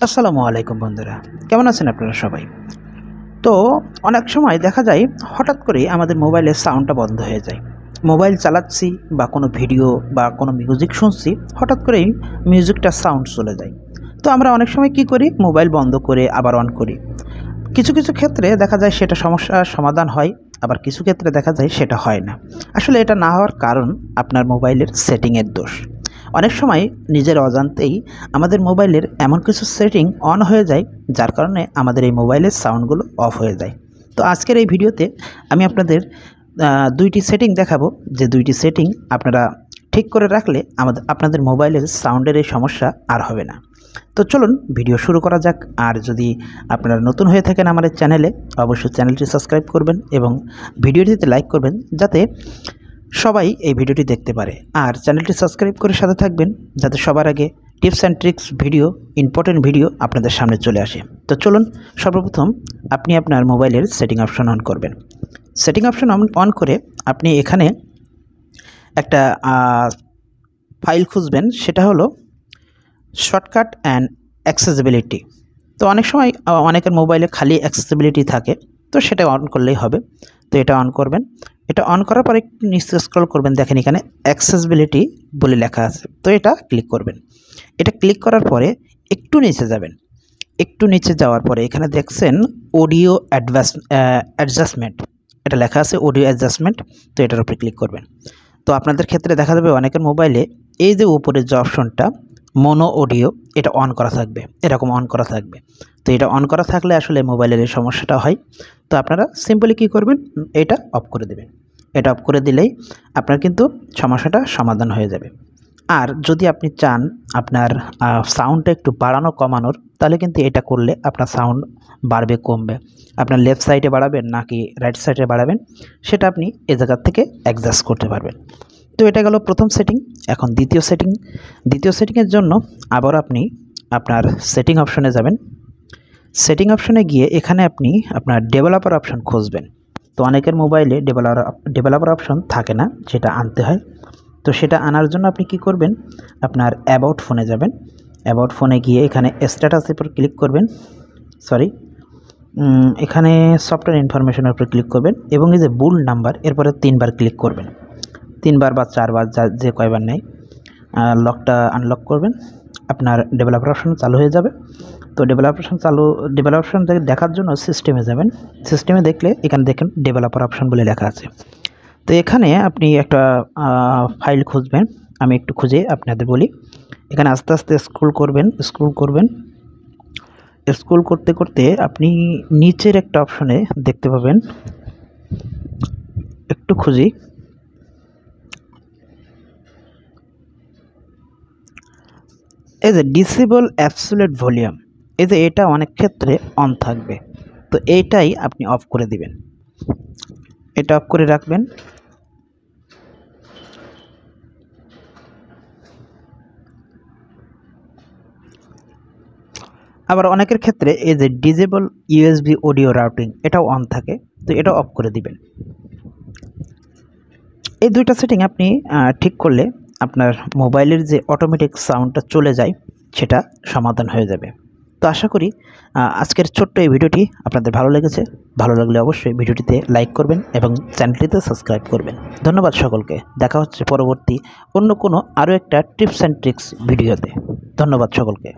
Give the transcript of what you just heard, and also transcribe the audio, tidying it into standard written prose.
আসসালামু আলাইকুম বন্ধুরা, কেমন আছেন আপনারা সবাই? তো অনেক সময় দেখা যায় হঠাৎ করে আমাদের মোবাইলের সাউন্ডটা বন্ধ হয়ে যায়। মোবাইল চালাচ্ছি বা কোনো ভিডিও বা কোনো মিউজিক শুনছি, হঠাৎ করেই মিউজিকটার সাউন্ড চলে যায়। তো আমরা অনেক সময় কি করি, মোবাইল বন্ধ করে আবার অন করি। কিছু কিছু ক্ষেত্রে দেখা যায় সেটা সমস্যার সমাধান হয়, আবার কিছু ক্ষেত্রে দেখা যায় সেটা হয় না। আসলে এটা না হওয়ার কারণ আপনার মোবাইলের সেটিংয়ের দোষ। অনেক সময় নিজের অজান্তেই আমাদের মোবাইলের এমন কিছু সেটিং অন হয়ে যায়, যার কারণে আমাদের এই মোবাইলের সাউন্ডগুলো অফ হয়ে যায়। তো আজকের এই ভিডিওতে আমি আপনাদের দুইটি সেটিং দেখাবো, যে দুইটি সেটিং আপনারা ঠিক করে রাখলে আপনাদের মোবাইলের সাউন্ডের এই সমস্যা আর হবে না। তো চলুন ভিডিও শুরু করা যাক। আর যদি আপনারা নতুন হয়ে থাকেন আমাদের চ্যানেলে, অবশ্যই চ্যানেলটি সাবস্ক্রাইব করবেন এবং ভিডিওটিতে লাইক করবেন, যাতে সবাই এই ভিডিওটি দেখতে পারে। আর চ্যানেলটি সাবস্ক্রাইব করে সাথে থাকবেন, যাতে সবার আগে tips and tricks video, important video আপনাদের সামনে চলে আসে। তো চলুন, সর্বপ্রথম আপনি আপনার মোবাইলের সেটিং অপশন অন করবেন। সেটিং অপশন অন করে আপনি এখানে একটা ফাইল খুঁজবেন, সেটা হলো শর্টকাট অ্যান্ড অ্যাক্সেসিবিলিটি। তো অনেক সময় অনেকের মোবাইলে খালি অ্যাক্সেসিবিলিটি থাকে, তো সেটা অন করলেই হবে। তো এটা অন করবেন। এটা অন করার পরে একটু নিচে স্ক্রল করবেন, দেখেন এখানে অ্যাক্সেসিবিলিটি বলে লেখা আছে। তো এটা ক্লিক করবেন। এটা ক্লিক করার পরে একটু নিচে যাবেন। একটু নিচে যাওয়ার পরে এখানে দেখছেন অডিও অ্যাডজাস্টমেন্ট, এটা লেখা আছে অডিও অ্যাডজাস্টমেন্ট। তো এটার উপরে ক্লিক করবেন। তো আপনাদের ক্ষেত্রে দেখা যাবে অনেকের মোবাইলে এই যে উপরের যে অপশনটা মোনো অডিও, এটা অন করা থাকবে, এরকম অন করা থাকবে। তো এটা অন করা থাকলে আসলে মোবাইলের এই সমস্যাটা হয়। তো আপনারা সিম্পলি কী করবেন, এটা অফ করে দেবেন। এটা অফ করে দিলেই আপনার কিন্তু সমস্যাটা সমাধান হয়ে যাবে। আর যদি আপনি চান আপনার সাউন্ডটা একটু বাড়ানো কমানোর, তাহলে কিন্তু এটা করলে আপনার সাউন্ড বাড়বে কমবে, আপনার লেফট সাইডে বাড়াবেন নাকি রাইট সাইডে বাড়াবেন, সেটা আপনি এ জায়গার থেকে অ্যাডজাস্ট করতে পারবেন। তো এটা গেল প্রথম সেটিং। এখন দ্বিতীয় সেটিংয়ের জন্য আবার আপনি আপনার সেটিং অপশনে যাবেন। সেটিং অপশনে গিয়ে এখানে আপনি আপনার ডেভেলপার অপশন খুঁজবেন। তো অনেকের মোবাইলে ডেভেলপার অপশন থাকে না, সেটা আনতে হয়। তো সেটা আনার জন্য আপনি কি করবেন, আপনার অ্যাবাউট ফোনে যাবেন। অ্যাবাউট ফোনে গিয়ে এখানে স্ট্যাটাসের উপর ক্লিক করবেন, এখানে সফটওয়্যার ইনফরমেশনের উপর ক্লিক করবেন এবং এই যে বুল নাম্বার, এরপরে 3বার ক্লিক করবেন, 3বার বা 4বার যে কয়বার নেয়। লকটা আনলক করবেন, আপনার ডেভেলপার অপশন চালু হয়ে যাবে। তো ডেভেলপার অপশন দেখার জন্য সিস্টেমে যাবেন। সিস্টেমে দেখলে এখানে দেখেন ডেভেলপার অপশন বলে লেখা আছে। তো এখানে আপনি একটা ফাইল খুঁজবেন। আমি একটু খুঁজে আপনাদের বলি। এখানে আস্তে আস্তে স্ক্রল করতে করতে আপনি নিচের একটা অপশনে দেখতে পাবেন, একটু খুঁজি, এই যে ডিসেবল অ্যাবসোলিউট ভলিউম, এই যে এটা অনেক ক্ষেত্রে অন থাকবে। তো এইটাই আপনি অফ করে দিবেন, এটা অফ করে রাখবেন। আবার অনেকের ক্ষেত্রে এই যে ডিসেবল ইউএসবি অডিও রাউটিং, এটাও অন থাকে। তো এটা অফ করে দিবেন। এই দুইটা সেটিং আপনি ঠিক করলে আপনার মোবাইলের যে অটোমেটিক সাউন্ডটা চলে যায়, সেটা সমাধান হয়ে যাবে। তো আশা করি আজকের ছোট্ট এই ভিডিওটি আপনাদের ভালো লেগেছে। ভালো লাগলে অবশ্যই ভিডিওটিতে লাইক করবেন এবং চ্যানেলটিতে সাবস্ক্রাইব করবেন। ধন্যবাদ সকলকে। দেখা হচ্ছে পরবর্তী অন্য কোনো আরও একটা টিপস অ্যান্ড ট্রিক্স ভিডিওতে। ধন্যবাদ সকলকে।